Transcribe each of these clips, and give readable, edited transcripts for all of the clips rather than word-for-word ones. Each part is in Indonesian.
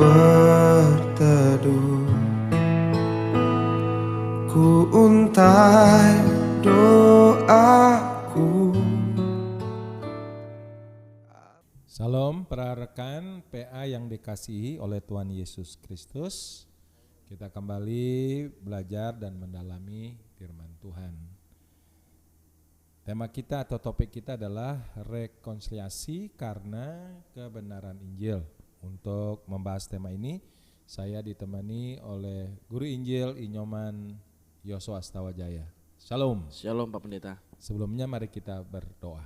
berteduh, ku untai doaku. Salam para rekan PA yang dikasihi oleh Tuhan Yesus Kristus. Kita kembali belajar dan mendalami firman Tuhan. Tema kita atau topik kita adalah rekonsiliasi karena kebenaran Injil. Untuk membahas tema ini, saya ditemani oleh Guru Injil Inyoman Yosua Astawajaya. Shalom. Shalom Pak Pendeta. Sebelumnya mari kita berdoa.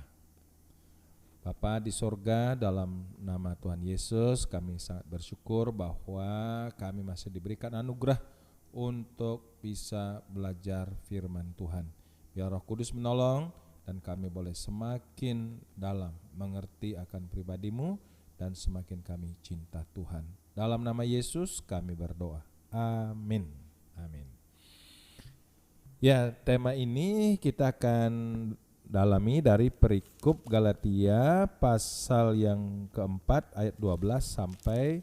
Bapa di sorga, dalam nama Tuhan Yesus kami sangat bersyukur bahwa kami masih diberikan anugerah untuk bisa belajar firman Tuhan. Biar Roh Kudus menolong dan kami boleh semakin dalam mengerti akan pribadi-Mu dan semakin kami cinta Tuhan. Dalam nama Yesus kami berdoa. Amin. Amin. Ya, tema ini kita akan dalami dari perikop Galatia pasal yang keempat ayat 12 sampai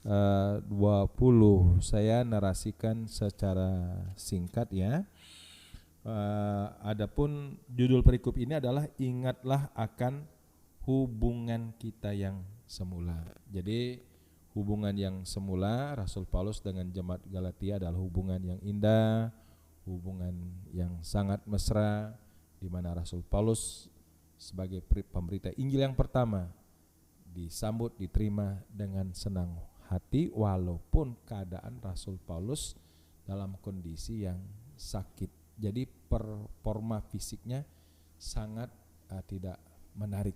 20. Saya narasikan secara singkat ya. Adapun judul perikop ini adalah ingatlah akan hubungan kita yang semula. Jadi hubungan yang semula Rasul Paulus dengan jemaat Galatia adalah hubungan yang indah, hubungan yang sangat mesra, di mana Rasul Paulus sebagai pemberita Injil yang pertama disambut, diterima dengan senang hati walaupun keadaan Rasul Paulus dalam kondisi yang sakit. Jadi performa fisiknya sangat tidak menarik.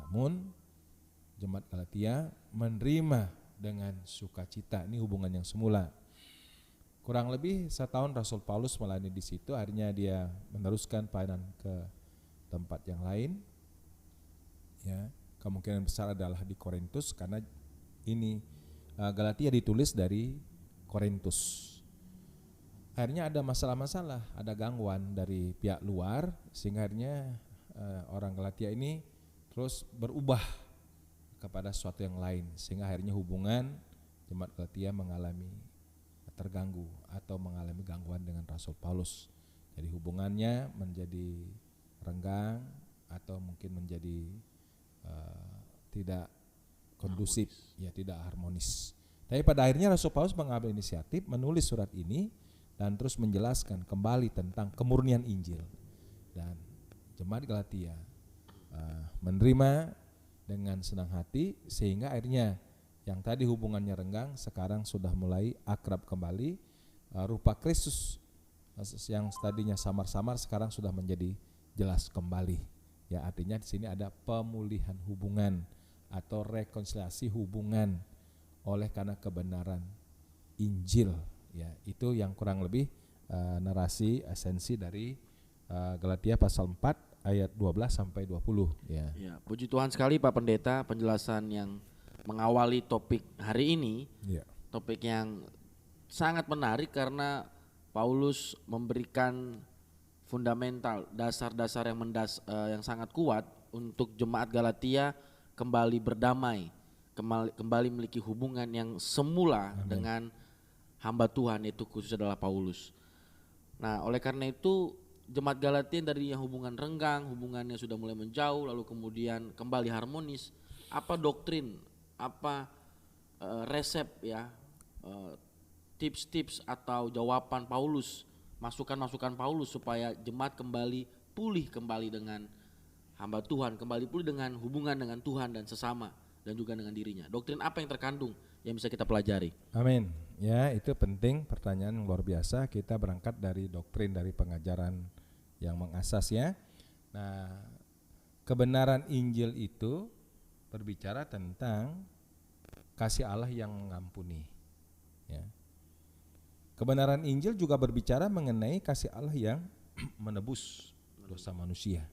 Namun jemaat Galatia menerima dengan sukacita. Ini hubungan yang semula. Kurang lebih setahun Rasul Paulus melayani di situ, akhirnya dia meneruskan pelayanan ke tempat yang lain. Ya, kemungkinan besar adalah di Korintus karena ini Galatia ditulis dari Korintus. Akhirnya ada masalah-masalah, ada gangguan dari pihak luar sehingga akhirnya orang Galatia ini terus berubah kepada sesuatu yang lain sehingga akhirnya hubungan jemaat Galatia mengalami terganggu atau mengalami gangguan dengan Rasul Paulus. Jadi hubungannya menjadi renggang atau mungkin menjadi tidak kondusif, ya tidak harmonis. Tapi pada akhirnya Rasul Paulus mengambil inisiatif menulis surat ini dan terus menjelaskan kembali tentang kemurnian Injil. Dan jemaat Galatia menerima dengan senang hati sehingga akhirnya yang tadi hubungannya renggang sekarang sudah mulai akrab kembali. Rupa Kristus yang tadinya samar-samar sekarang sudah menjadi jelas kembali. Ya, artinya di sini ada pemulihan hubungan atau rekonsiliasi hubungan oleh karena kebenaran Injil. Ya, itu yang kurang lebih narasi esensi dari Galatia pasal 4 ayat 12 sampai 20 ya. Ya, puji Tuhan sekali Pak Pendeta, penjelasan yang mengawali topik hari ini. Ya. Topik yang sangat menarik karena Paulus memberikan fundamental, dasar-dasar yang sangat kuat untuk jemaat Galatia kembali berdamai, kembali memiliki hubungan yang semula dengan hamba Tuhan, yaitu khusus adalah Paulus. Nah, oleh karena itu jemaat Galatia dari yang hubungan renggang, hubungannya sudah mulai menjauh, lalu kemudian kembali harmonis. Apa doktrin, apa resep ya, tips-tips atau jawaban Paulus, masukan-masukan Paulus supaya jemaat kembali pulih kembali dengan hamba Tuhan, kembali pulih dengan hubungan dengan Tuhan dan sesama dan juga dengan dirinya. Doktrin apa yang terkandung yang bisa kita pelajari? Amin. Ya, itu penting, pertanyaan yang luar biasa. Kita berangkat dari doktrin, dari pengajaran yang mengasasnya. Nah, kebenaran Injil itu berbicara tentang kasih Allah yang mengampuni. Ya. Kebenaran Injil juga berbicara mengenai kasih Allah yang menebus dosa manusia.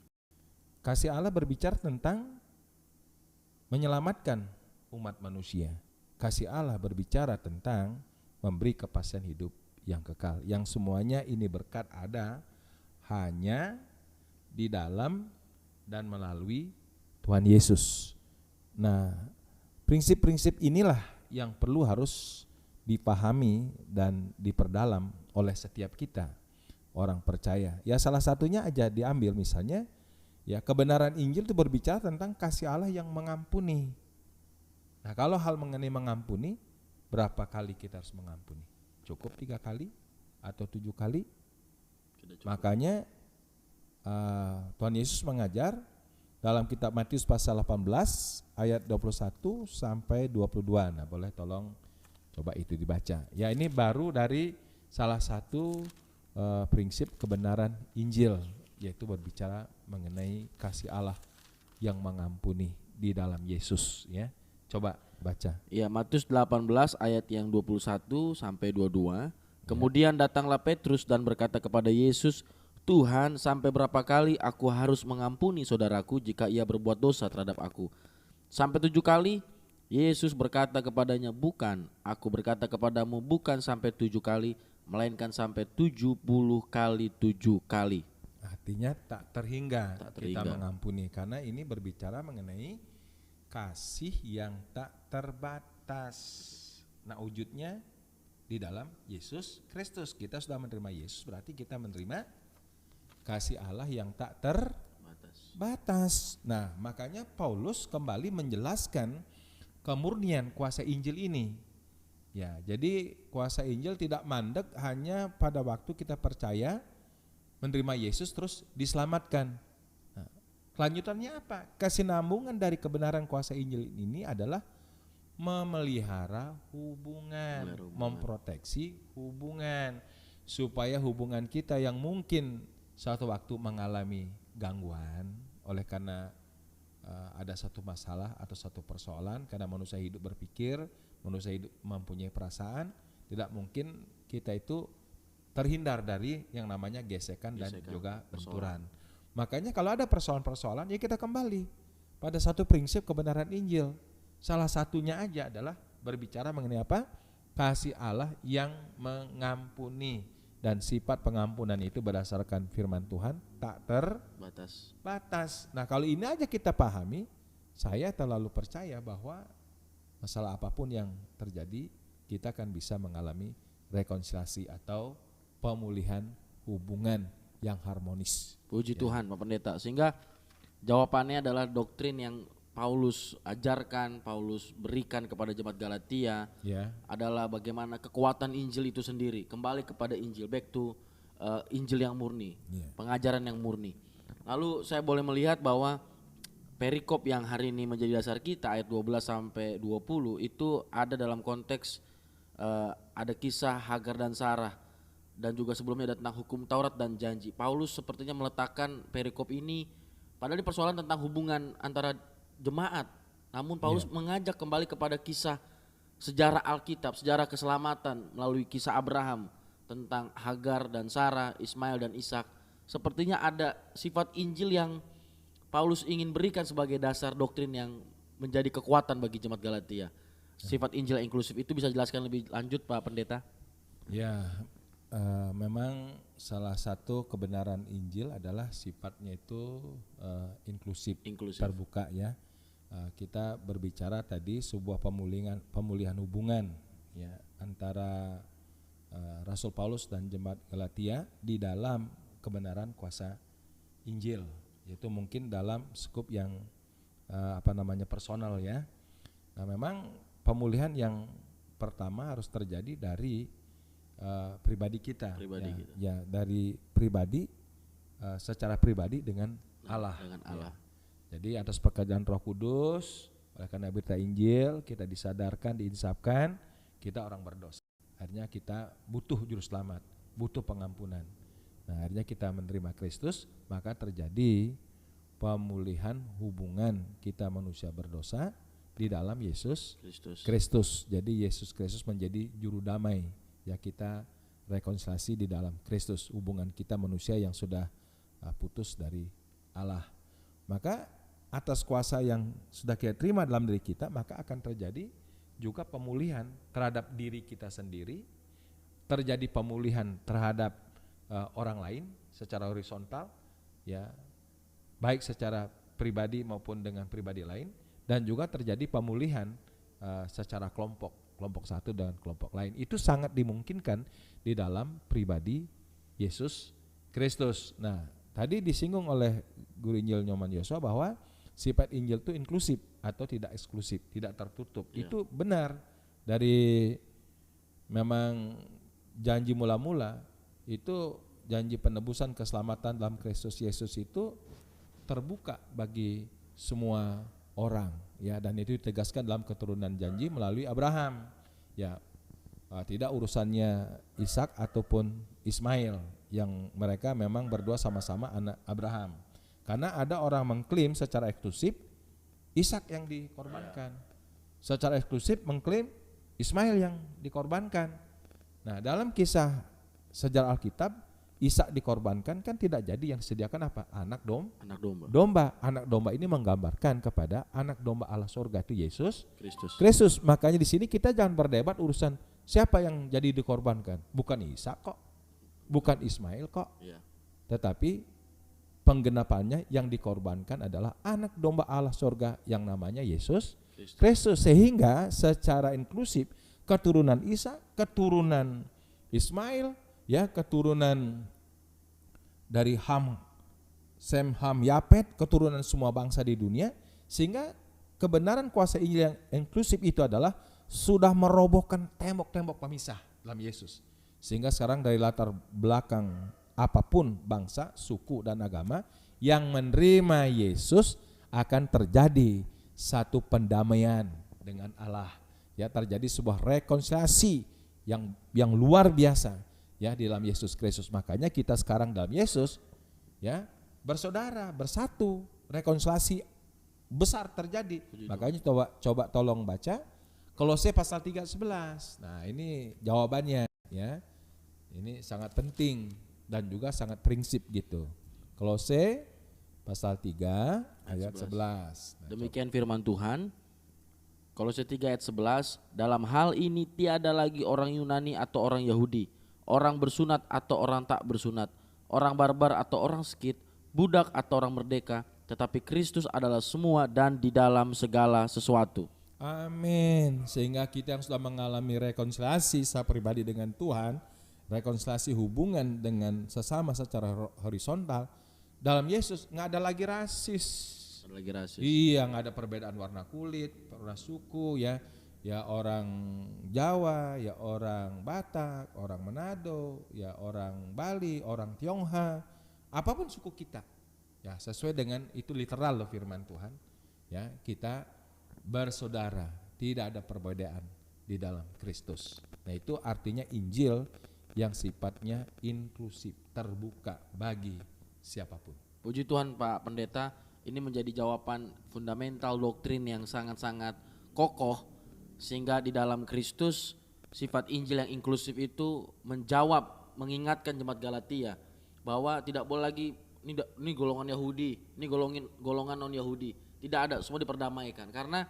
Kasih Allah berbicara tentang menyelamatkan umat manusia. Kasih Allah berbicara tentang memberi kepastian hidup yang kekal. Yang semuanya ini berkat ada hanya di dalam dan melalui Tuhan Yesus. Nah, prinsip-prinsip inilah yang perlu harus dipahami dan diperdalam oleh setiap kita orang percaya. Ya salah satunya aja diambil misalnya, ya kebenaran Injil itu berbicara tentang kasih Allah yang mengampuni. Nah kalau hal mengenai mengampuni, berapa kali kita harus mengampuni? Cukup 3 kali atau 7 kali? Makanya Tuhan Yesus mengajar dalam kitab Matius pasal 18 ayat 21 sampai 22. Nah boleh tolong coba itu dibaca. Ya ini baru dari salah satu prinsip kebenaran Injil, yaitu berbicara mengenai kasih Allah yang mengampuni di dalam Yesus. Ya, coba baca. Ya, Matius 18 ayat yang 21 sampai 22. Kemudian datanglah Petrus dan berkata kepada Yesus, Tuhan, sampai berapa kali aku harus mengampuni saudaraku jika ia berbuat dosa terhadap aku? Sampai 7 kali? Yesus berkata kepadanya, bukan, aku berkata kepadamu bukan sampai 7 kali, melainkan sampai 70 kali 7 kali. Artinya tak terhingga kita terhingga mengampuni, karena ini berbicara mengenai kasih yang tak terbatas. Nah wujudnya di dalam Yesus Kristus. Kita sudah menerima Yesus, berarti kita menerima kasih Allah yang tak terbatas. Nah makanya Paulus kembali menjelaskan kemurnian kuasa Injil ini. Ya, jadi kuasa Injil tidak mandek hanya pada waktu kita percaya menerima Yesus terus diselamatkan. Nah, kelanjutannya apa? Kesinambungan dari kebenaran kuasa Injil ini adalah memelihara hubungan, memproteksi hubungan, supaya hubungan kita yang mungkin suatu waktu mengalami gangguan oleh karena ada satu masalah atau satu persoalan, karena manusia hidup berpikir, manusia hidup mempunyai perasaan, tidak mungkin kita itu terhindar dari yang namanya gesekan dan juga benturan. Makanya kalau ada persoalan-persoalan, ya kita kembali pada satu prinsip kebenaran Injil. Salah satunya aja adalah berbicara mengenai apa? Kasih Allah yang mengampuni. Dan sifat pengampunan itu berdasarkan firman Tuhan tak terbatas. Nah kalau ini aja kita pahami, saya terlalu percaya bahwa masalah apapun yang terjadi, kita akan bisa mengalami rekonsiliasi atau pemulihan hubungan yang harmonis. Puji Tuhan Pak Pendeta. Sehingga jawabannya adalah doktrin yang Paulus ajarkan, Paulus berikan kepada jemaat Galatia adalah bagaimana kekuatan Injil itu sendiri, kembali kepada Injil, back to Injil yang murni, pengajaran yang murni. Lalu saya boleh melihat bahwa perikop yang hari ini menjadi dasar kita ayat 12 sampai 20 itu ada dalam konteks ada kisah Hagar dan Sarah, dan juga sebelumnya ada tentang hukum Taurat dan janji. Paulus sepertinya meletakkan perikop ini padahal di persoalan tentang hubungan antara jemaat, namun Paulus mengajak kembali kepada kisah sejarah Alkitab, sejarah keselamatan melalui kisah Abraham tentang Hagar dan Sarah, Ismail dan Ishak. Sepertinya ada sifat Injil yang Paulus ingin berikan sebagai dasar doktrin yang menjadi kekuatan bagi jemaat Galatia. Sifat Injil yang inklusif itu bisa jelaskan lebih lanjut Pak Pendeta? Ya, memang salah satu kebenaran Injil adalah sifatnya itu inklusif, terbuka ya. Kita berbicara tadi sebuah pemulihan hubungan ya antara Rasul Paulus dan jemaat Galatia di dalam kebenaran kuasa Injil, yaitu mungkin dalam skup yang personal ya. Nah, memang pemulihan yang pertama harus terjadi dari pribadi kita, ya dari pribadi secara pribadi dengan Allah. Ya. Jadi atas pekerjaan Roh Kudus, oleh karena berita Injil kita disadarkan, diinsafkan kita orang berdosa. Akhirnya kita butuh juru selamat, butuh pengampunan. Nah, akhirnya kita menerima Kristus, maka terjadi pemulihan hubungan kita manusia berdosa di dalam Yesus Kristus. Jadi Yesus Kristus menjadi juru damai. Ya kita rekonsiliasi di dalam Kristus, hubungan kita manusia yang sudah putus dari Allah. Maka atas kuasa yang sudah kita terima dalam diri kita, maka akan terjadi juga pemulihan terhadap diri kita sendiri, terjadi pemulihan terhadap orang lain secara horizontal, ya baik secara pribadi maupun dengan pribadi lain, dan juga terjadi pemulihan secara kelompok kelompok satu dengan kelompok lain. Itu sangat dimungkinkan di dalam pribadi Yesus Kristus. Nah, tadi disinggung oleh Guru Injil Nyoman Yosua bahwa sifat Injil itu inklusif atau tidak eksklusif, tidak tertutup. Itu benar. Dari memang janji mula-mula itu janji penebusan keselamatan dalam Kristus Yesus itu terbuka bagi semua orang, ya, dan itu ditegaskan dalam keturunan janji melalui Abraham, ya, tidak urusannya Ishak ataupun Ismail yang mereka memang berdua sama-sama anak Abraham, karena ada orang mengklaim secara eksklusif Ishak yang dikorbankan, secara eksklusif mengklaim Ismail yang dikorbankan. Nah, dalam kisah sejarah Alkitab, Ishak dikorbankan kan tidak jadi, yang disediakan apa? Anak domba. Anak domba ini menggambarkan kepada anak domba Allah surga, itu Yesus Kristus. Makanya di sini kita jangan berdebat urusan siapa yang jadi dikorbankan. Bukan Ishak kok, bukan Ismail kok, tetapi penggenapannya yang dikorbankan adalah anak domba Allah surga yang namanya Yesus Kristus. Sehingga secara inklusif keturunan Ishak, keturunan Ismail, ya, keturunan dari Ham, Sem, Ham, Yapet, keturunan semua bangsa di dunia, sehingga kebenaran kuasa Injil yang inklusif itu adalah sudah merobohkan tembok-tembok pemisah dalam Yesus. Sehingga sekarang dari latar belakang apapun bangsa, suku dan agama yang menerima Yesus akan terjadi satu pendamaian dengan Allah, ya, terjadi sebuah rekonsiliasi yang luar biasa, ya, di dalam Yesus Kristus. Makanya kita sekarang dalam Yesus, ya, bersaudara, bersatu, rekonsiliasi besar terjadi. Makanya coba tolong baca Kolose pasal 3:11. Nah, ini jawabannya, ya. Ini sangat penting dan juga sangat prinsip gitu. Kolose pasal 3 ayat 11. Nah, demikian firman Tuhan. Kolose 3 ayat 11, dalam hal ini tiada lagi orang Yunani atau orang Yahudi, orang bersunat atau orang tak bersunat, orang barbar atau orang Skit, budak atau orang merdeka, tetapi Kristus adalah semua dan di dalam segala sesuatu. Amin. Sehingga kita yang sudah mengalami rekonsiliasi secara pribadi dengan Tuhan, rekonsiliasi hubungan dengan sesama secara horizontal, dalam Yesus nggak ada lagi rasis. Iya, nggak ada perbedaan warna kulit, warna suku, ya, ya orang Jawa, ya orang Batak, orang Manado, ya orang Bali, orang Tionghoa, apapun suku kita, ya, sesuai dengan itu literal loh firman Tuhan, ya, kita bersaudara, tidak ada perbedaan di dalam Kristus. Nah, itu artinya Injil yang sifatnya inklusif, terbuka bagi siapapun. Puji Tuhan Pak Pendeta, ini menjadi jawaban fundamental doktrin yang sangat-sangat kokoh, sehingga di dalam Kristus sifat Injil yang inklusif itu menjawab, mengingatkan jemaat Galatia bahwa tidak boleh lagi ini golongan Yahudi, ini golongan non Yahudi, tidak ada, semua diperdamaikan. Karena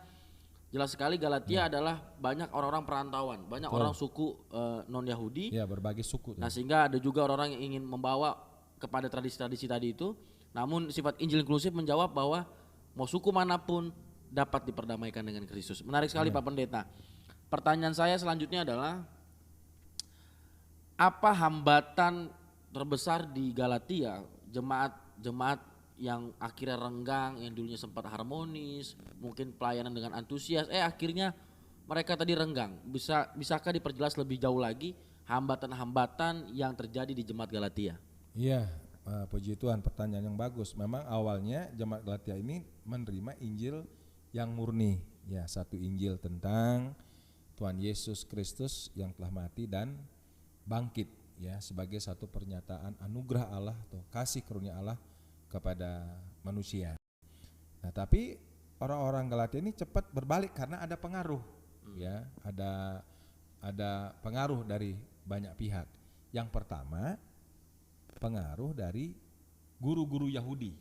jelas sekali Galatia adalah banyak orang-orang perantauan, banyak orang suku non Yahudi, ya, berbagai suku. Nah, sehingga ada juga orang-orang yang ingin membawa kepada tradisi-tradisi tadi itu. Namun sifat Injil inklusif menjawab bahwa mau suku manapun dapat diperdamaikan dengan Kristus. Menarik sekali Pak Pendeta. Pertanyaan saya selanjutnya adalah, apa hambatan terbesar di Galatia, jemaat yang akhirnya renggang, yang dulunya sempat harmonis, mungkin pelayanan dengan antusias, akhirnya mereka tadi renggang. Bisakah diperjelas lebih jauh lagi hambatan-hambatan yang terjadi di jemaat Galatia? Iya, puji Tuhan, pertanyaan yang bagus. Memang awalnya jemaat Galatia ini menerima Injil yang murni, ya, satu Injil tentang Tuhan Yesus Kristus yang telah mati dan bangkit, ya, sebagai satu pernyataan anugerah Allah atau kasih karunia Allah kepada manusia. Nah, tapi orang-orang Galatia ini cepat berbalik karena ada pengaruh, ya, ada pengaruh dari banyak pihak. Yang pertama, pengaruh dari guru-guru Yahudi,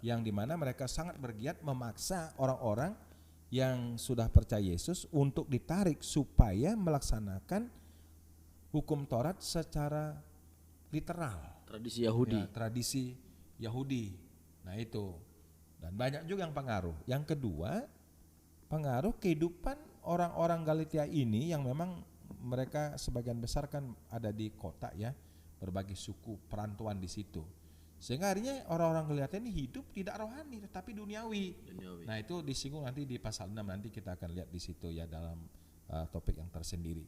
yang dimana mereka sangat bergiat memaksa orang-orang yang sudah percaya Yesus untuk ditarik supaya melaksanakan hukum Taurat secara literal. Tradisi Yahudi. Ya, tradisi Yahudi. Nah, itu. Dan banyak juga yang pengaruh. Yang kedua, pengaruh kehidupan orang-orang Galatia ini yang memang mereka sebagian besar kan ada di kota ya, berbagai suku perantauan di situ. Sehingga akhirnya orang-orang Galatia ini hidup tidak rohani tetapi duniawi. Nah, itu disinggung nanti di pasal 6, nanti kita akan lihat di situ ya dalam topik yang tersendiri.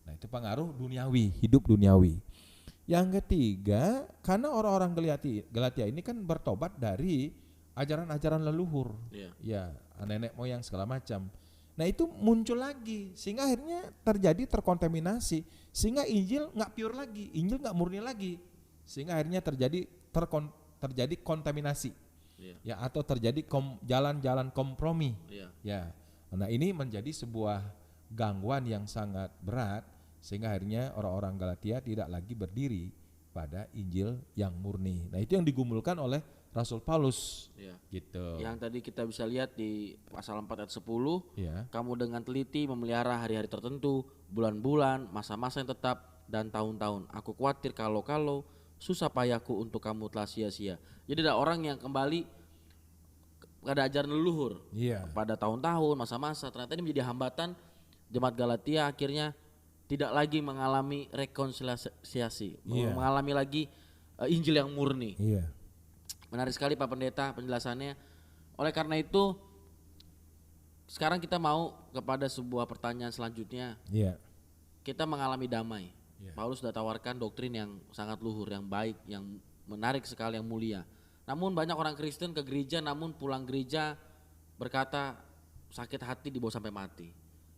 Nah, itu pengaruh duniawi, hidup duniawi. Yang ketiga, karena orang-orang Galatia ini kan bertobat dari ajaran-ajaran leluhur, ya nenek moyang segala macam. Nah, itu muncul lagi sehingga akhirnya terkontaminasi, sehingga Injil nggak pure lagi, Injil nggak murni lagi, sehingga akhirnya terjadi kontaminasi, ya, atau terjadi jalan-jalan kompromi, ya. Nah, ini menjadi sebuah gangguan yang sangat berat, sehingga akhirnya orang-orang Galatia tidak lagi berdiri pada Injil yang murni. Nah, itu yang digumulkan oleh Rasul Paulus, gitu. Yang tadi kita bisa lihat di pasal 4 ayat 10, kamu dengan teliti memelihara hari-hari tertentu, bulan-bulan, masa-masa yang tetap, dan tahun-tahun. Aku khawatir kalau susah payahku untuk kamu telah sia-sia. Jadi ada orang yang kembali pada ajaran leluhur, pada tahun-tahun, masa-masa. Ternyata ini menjadi hambatan jemaat Galatia akhirnya tidak lagi mengalami rekonsiliasi, mengalami lagi Injil yang murni. Menarik sekali Pak Pendeta penjelasannya. Oleh karena itu sekarang kita mau kepada sebuah pertanyaan selanjutnya. Kita mengalami damai. Paulus sudah tawarkan doktrin yang sangat luhur, yang baik, yang menarik sekali, yang mulia. Namun banyak orang Kristen ke gereja, namun pulang gereja berkata sakit hati dibawa sampai mati.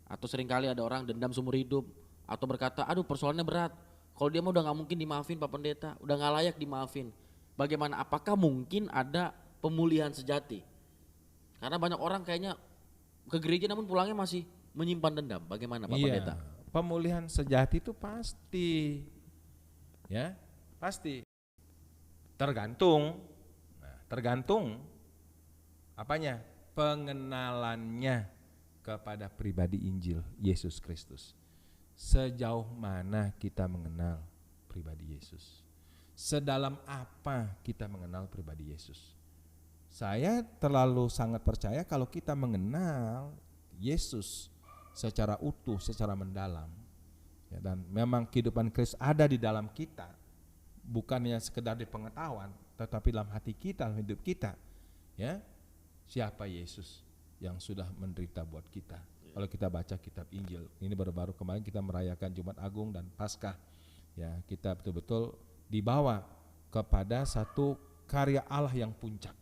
Atau seringkali ada orang dendam seumur hidup, atau berkata aduh persoalannya berat, kalau dia mah udah gak mungkin dimaafin Pak Pendeta, udah gak layak dimaafin. Bagaimana, apakah mungkin ada pemulihan sejati? Karena banyak orang kayaknya ke gereja namun pulangnya masih menyimpan dendam. Bagaimana Pak Pendeta? Pemulihan sejati itu pasti, ya pasti. Tergantung apanya? Pengenalannya kepada pribadi Injil Yesus Kristus. Sejauh mana kita mengenal pribadi Yesus? Sedalam apa kita mengenal pribadi Yesus? Saya terlalu sangat percaya kalau kita mengenal Yesus secara utuh, secara mendalam, ya, dan memang kehidupan Kristus ada di dalam kita, bukannya sekedar di pengetahuan, tetapi dalam hati kita, dalam hidup kita, ya, siapa Yesus yang sudah menderita buat kita. Kalau kita baca kitab Injil, ini baru-baru kemarin kita merayakan Jumat Agung dan Paskah, ya, kita betul-betul dibawa kepada satu karya Allah yang puncak,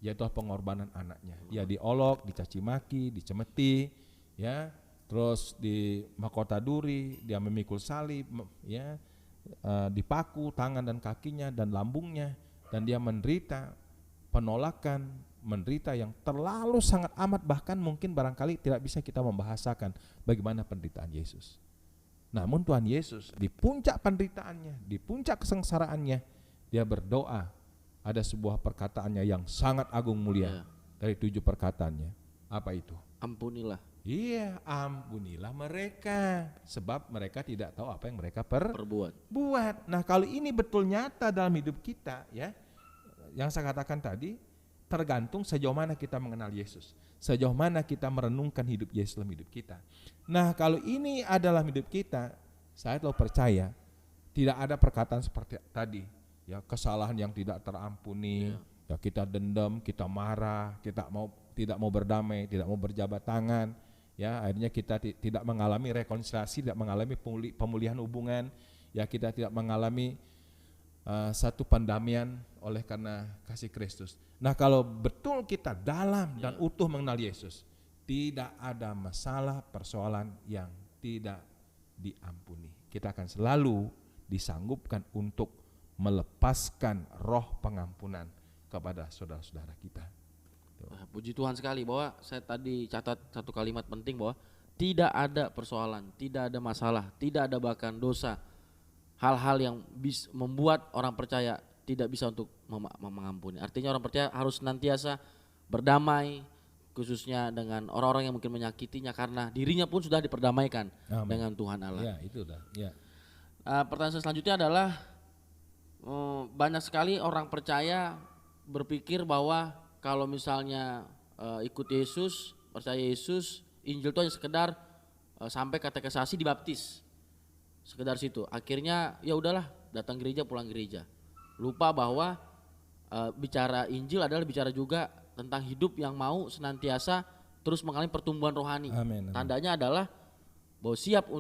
yaitu pengorbanan anaknya. Dia diolok, dicaci maki, dicemeti, ya, terus di mahkota duri, dia memikul salib, ya, dipaku tangan dan kakinya dan lambungnya, dan dia menderita penolakan, menderita yang terlalu sangat amat, bahkan mungkin barangkali tidak bisa kita membahasakan bagaimana penderitaan Yesus. Namun Tuhan Yesus di puncak penderitaannya, di puncak kesengsaraannya, dia berdoa. Ada sebuah perkataannya yang sangat agung mulia, dari 7 perkataannya. Apa itu? Ampunilah. Iya, ampunilah mereka, sebab mereka tidak tahu apa yang mereka perbuat. Nah, kalau ini betul nyata dalam hidup kita, ya, yang saya katakan tadi, tergantung sejauh mana kita mengenal Yesus, sejauh mana kita merenungkan hidup Yesus dalam hidup kita. Nah, kalau ini adalah hidup kita, saya telah percaya tidak ada perkataan seperti tadi, ya, kesalahan yang tidak terampuni, ya, kita dendam, kita marah, kita tidak mau berdamai, tidak mau berjabat tangan, ya, akhirnya kita tidak mengalami rekonsiliasi, tidak mengalami pemulihan hubungan, ya, kita tidak mengalami satu pendamaian oleh karena kasih Kristus. Nah, kalau betul kita dalam dan utuh mengenal Yesus, tidak ada masalah, persoalan yang tidak diampuni. Kita akan selalu disanggupkan untuk melepaskan roh pengampunan kepada saudara-saudara kita. Puji Tuhan sekali bahwa saya tadi catat satu kalimat penting bahwa tidak ada persoalan, tidak ada masalah, tidak ada bahkan dosa, hal-hal yang bisa membuat orang percaya tidak bisa untuk mengampuni. Artinya orang percaya harus senantiasa berdamai, khususnya dengan orang-orang yang mungkin menyakitinya, karena dirinya pun sudah diperdamaikan dengan Tuhan Allah. Ya, itu dah. Ya. Pertanyaan selanjutnya adalah banyak sekali orang percaya berpikir bahwa kalau misalnya ikut Yesus, percaya Yesus, Injil itu hanya sekedar sampai katekisasi dibaptis. Sekedar situ. Akhirnya ya udahlah, datang gereja pulang gereja. Lupa bahwa bicara Injil adalah bicara juga tentang hidup yang mau senantiasa terus mengalami pertumbuhan rohani. Amin. Tandanya adalah bahwa siap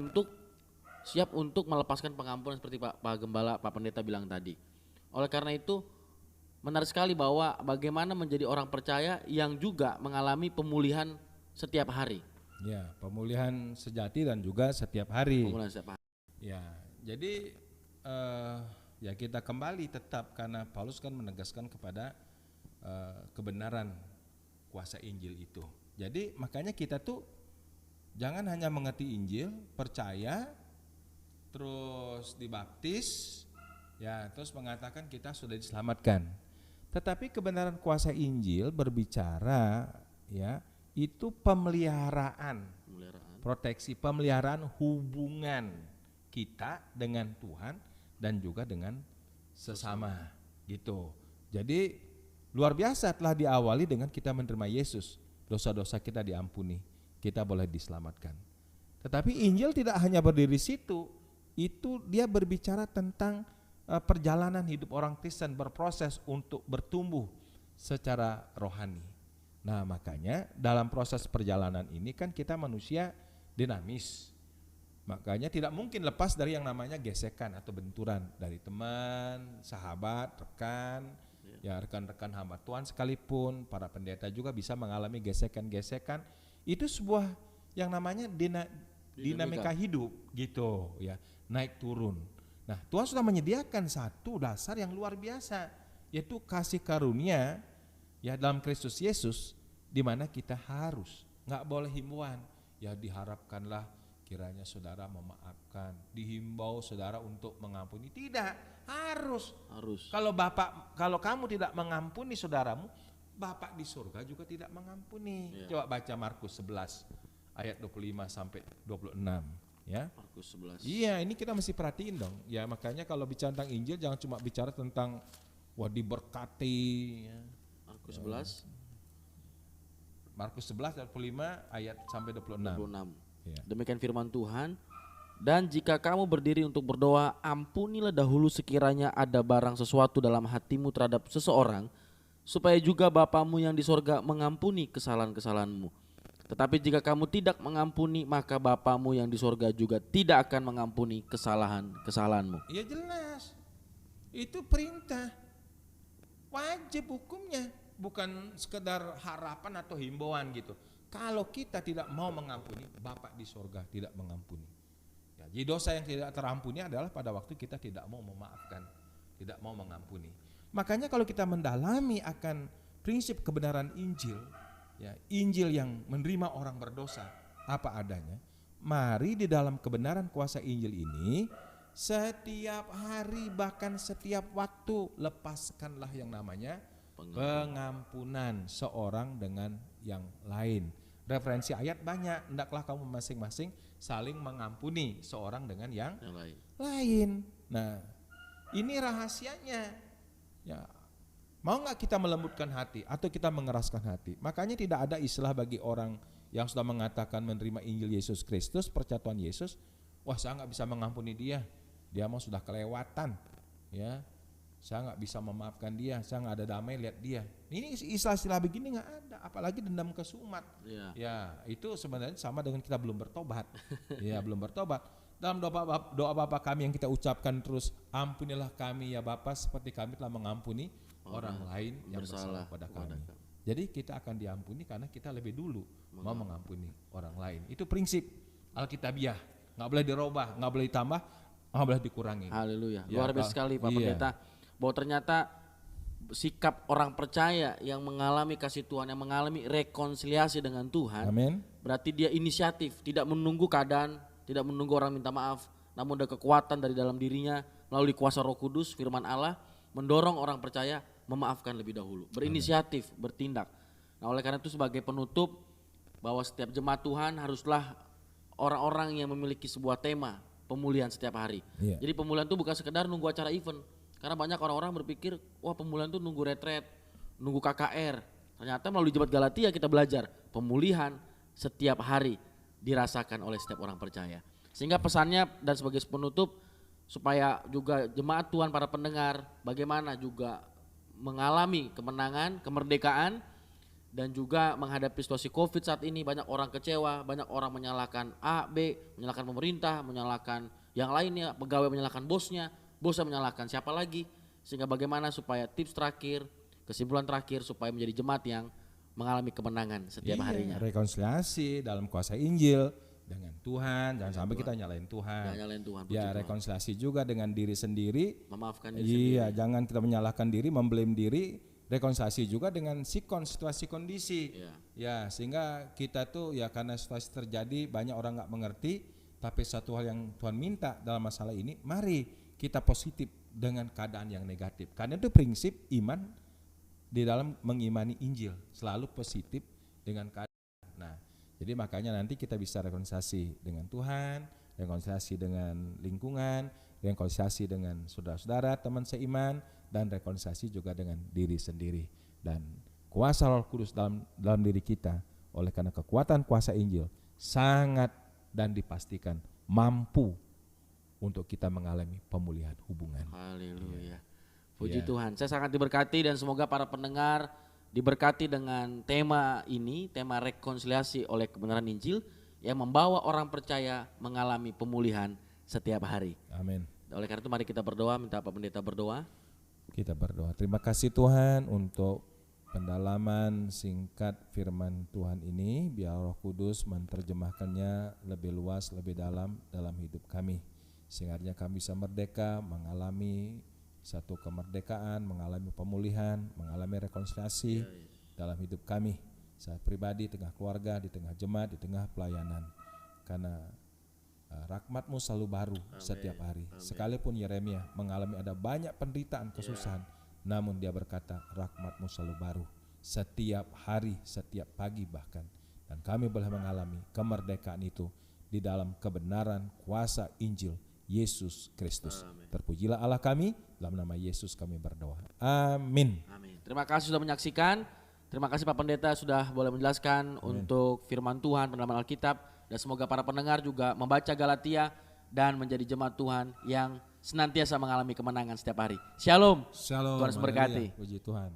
untuk melepaskan pengampunan seperti Pak Gembala, Pak Pendeta bilang tadi. Oleh karena itu menarik sekali bahwa bagaimana menjadi orang percaya yang juga mengalami pemulihan setiap hari. Ya, pemulihan sejati dan juga setiap hari. Pemulihan setiap hari. Ya, jadi ya kita kembali tetap karena Paulus kan menegaskan kepada kebenaran kuasa Injil itu. Jadi makanya kita tuh jangan hanya mengerti Injil, percaya, terus dibaptis, ya terus mengatakan kita sudah diselamatkan. Tetapi kebenaran kuasa Injil berbicara ya itu pemeliharaan, proteksi, pemeliharaan hubungan kita dengan Tuhan dan juga dengan sesama gitu. Jadi luar biasa telah diawali dengan kita menerima Yesus, dosa-dosa kita diampuni, kita boleh diselamatkan. Tetapi Injil tidak hanya berdiri situ, itu dia berbicara tentang perjalanan hidup orang Kristen berproses untuk bertumbuh secara rohani. Nah makanya dalam proses perjalanan ini kan kita manusia dinamis. Makanya tidak mungkin lepas dari yang namanya gesekan atau benturan dari teman, sahabat, rekan, ya rekan-rekan hamba Tuhan sekalipun, para pendeta juga bisa mengalami gesekan-gesekan. Itu sebuah yang namanya dinamika hidup gitu ya, naik turun. Nah Tuhan sudah menyediakan satu dasar yang luar biasa, yaitu kasih karunia ya dalam Kristus Yesus, di mana kita harus, nggak boleh himbauan, ya diharapkanlah kiranya saudara memaafkan, dihimbau saudara untuk mengampuni. Tidak, harus. Kalau kamu tidak mengampuni saudaramu, Bapa di surga juga tidak mengampuni. Coba baca Markus 11 ayat 25 sampai 26 ya. Markus 11. Iya, ini kita mesti perhatiin dong. Ya makanya kalau bicara tentang Injil jangan cuma bicara tentang wah diberkati ya. Markus 11. Markus 11 ayat 25 ayat sampai 26. Ya. Demikian firman Tuhan. Dan jika kamu berdiri untuk berdoa, ampunilah dahulu sekiranya ada barang sesuatu dalam hatimu terhadap seseorang, supaya juga Bapamu yang di sorga mengampuni kesalahan-kesalahanmu. Tetapi jika kamu tidak mengampuni, maka Bapamu yang di sorga juga tidak akan mengampuni kesalahan-kesalahanmu. Ya jelas, itu perintah, wajib hukumnya, bukan sekedar harapan atau himbauan gitu. Kalau kita tidak mau mengampuni, Bapa di sorga tidak mengampuni. Ya, jadi dosa yang tidak terampuni adalah pada waktu kita tidak mau memaafkan, tidak mau mengampuni. Makanya kalau kita mendalami akan prinsip kebenaran Injil, ya, Injil yang menerima orang berdosa apa adanya, mari di dalam kebenaran kuasa Injil ini setiap hari bahkan setiap waktu lepaskanlah yang namanya pengampunan seorang dengan yang lain. Referensi ayat banyak, hendaklah kamu masing-masing saling mengampuni seorang dengan yang lain. Nah, ini rahasianya. Ya, mau nggak kita melembutkan hati atau kita mengeraskan hati? Makanya tidak ada istilah bagi orang yang sudah mengatakan menerima Injil Yesus Kristus, percatuan Yesus, wah saya nggak bisa mengampuni dia mau sudah kelewatan, ya. Saya nggak bisa memaafkan dia, saya nggak ada damai lihat dia. Ini istilah-istilah begini nggak ada, apalagi dendam kesumat. Ya itu sebenarnya sama dengan kita belum bertobat. Ya belum bertobat. Dalam doa Bapa kami yang kita ucapkan terus, ampunilah kami ya Bapa seperti kami telah mengampuni orang lain yang bersalah pada kami. Jadi kita akan diampuni karena kita lebih dulu mau mengampuni orang lain. Itu prinsip Alkitabiah, nggak boleh dirubah, nggak boleh ditambah, nggak boleh dikurangi. Haleluya, luar biasa sekali Pak Pendeta. Bahwa ternyata sikap orang percaya yang mengalami kasih Tuhan, yang mengalami rekonsiliasi dengan Tuhan, amin, berarti dia inisiatif, tidak menunggu keadaan, tidak menunggu orang minta maaf, namun ada kekuatan dari dalam dirinya melalui kuasa Roh Kudus, firman Allah, mendorong orang percaya memaafkan lebih dahulu, berinisiatif, bertindak. Nah oleh karena itu sebagai penutup, bahwa setiap jemaat Tuhan haruslah orang-orang yang memiliki sebuah tema pemulihan setiap hari. Jadi pemulihan itu bukan sekedar nunggu acara event. Karena banyak orang-orang berpikir, wah pemulihan itu nunggu retret, nunggu KKR. Ternyata melalui Jemaat Galatia kita belajar pemulihan setiap hari dirasakan oleh setiap orang percaya. Sehingga pesannya dan sebagai penutup supaya juga jemaat Tuhan para pendengar bagaimana juga mengalami kemenangan, kemerdekaan dan juga menghadapi situasi Covid saat ini. Banyak orang kecewa, banyak orang menyalahkan A, B, menyalahkan pemerintah, menyalahkan yang lainnya, pegawai menyalahkan bosnya menyalahkan siapa lagi. Sehingga bagaimana supaya tips terakhir, kesimpulan terakhir supaya menjadi jemaat yang mengalami kemenangan setiap harinya. Rekonsiliasi dalam kuasa Injil dengan Tuhan, jangan sampai kita nyalain Tuhan. Jangan nyalain Tuhan. Ya, rekonsiliasi juga dengan diri sendiri. Memaafkan diri sendiri. Iya, jangan kita menyalahkan diri, memblame diri. Rekonsiliasi juga dengan situasi kondisi. Ya, sehingga kita tuh ya karena situasi terjadi banyak orang nggak mengerti, tapi satu hal yang Tuhan minta dalam masalah ini, mari kita positif dengan keadaan yang negatif. Karena itu prinsip iman di dalam mengimani Injil, selalu positif dengan keadaan. Nah, jadi makanya nanti kita bisa rekonsiliasi dengan Tuhan, rekonsiliasi dengan lingkungan, rekonsiliasi dengan saudara-saudara, teman seiman, dan rekonsiliasi juga dengan diri sendiri. Dan kuasa Roh Kudus dalam diri kita, oleh karena kekuatan kuasa Injil, sangat dan dipastikan mampu untuk kita mengalami pemulihan hubungan. Haleluya. Puji Tuhan. Saya sangat diberkati dan semoga para pendengar diberkati dengan tema ini, tema rekonsiliasi oleh kebenaran Injil yang membawa orang percaya mengalami pemulihan setiap hari. Amin. Oleh karena itu mari kita berdoa, minta Pak Pendeta berdoa. Kita berdoa. Terima kasih Tuhan untuk pendalaman singkat firman Tuhan ini, biar Roh Kudus menerjemahkannya lebih luas, lebih dalam hidup kami. Sehingga kami bisa merdeka, mengalami satu kemerdekaan, mengalami pemulihan, mengalami rekonsiliasi dalam hidup kami. Saya pribadi, di tengah keluarga, di tengah jemaat, di tengah pelayanan. Karena rahmat-Mu selalu baru setiap hari. Sekalipun Yeremia mengalami ada banyak penderitaan, kesusahan, namun dia berkata rahmat-Mu selalu baru setiap hari, setiap pagi bahkan. Dan kami boleh mengalami kemerdekaan itu di dalam kebenaran kuasa Injil Yesus Kristus. Terpujilah Allah kami, dalam nama Yesus kami berdoa. Amin. Amin. Terima kasih sudah menyaksikan. Terima kasih Pak Pendeta sudah boleh menjelaskan untuk firman Tuhan, pendalaman Alkitab. Dan semoga para pendengar juga membaca Galatia dan menjadi jemaat Tuhan yang senantiasa mengalami kemenangan setiap hari. Shalom. Shalom. Tuhan memberkati. Puji Tuhan.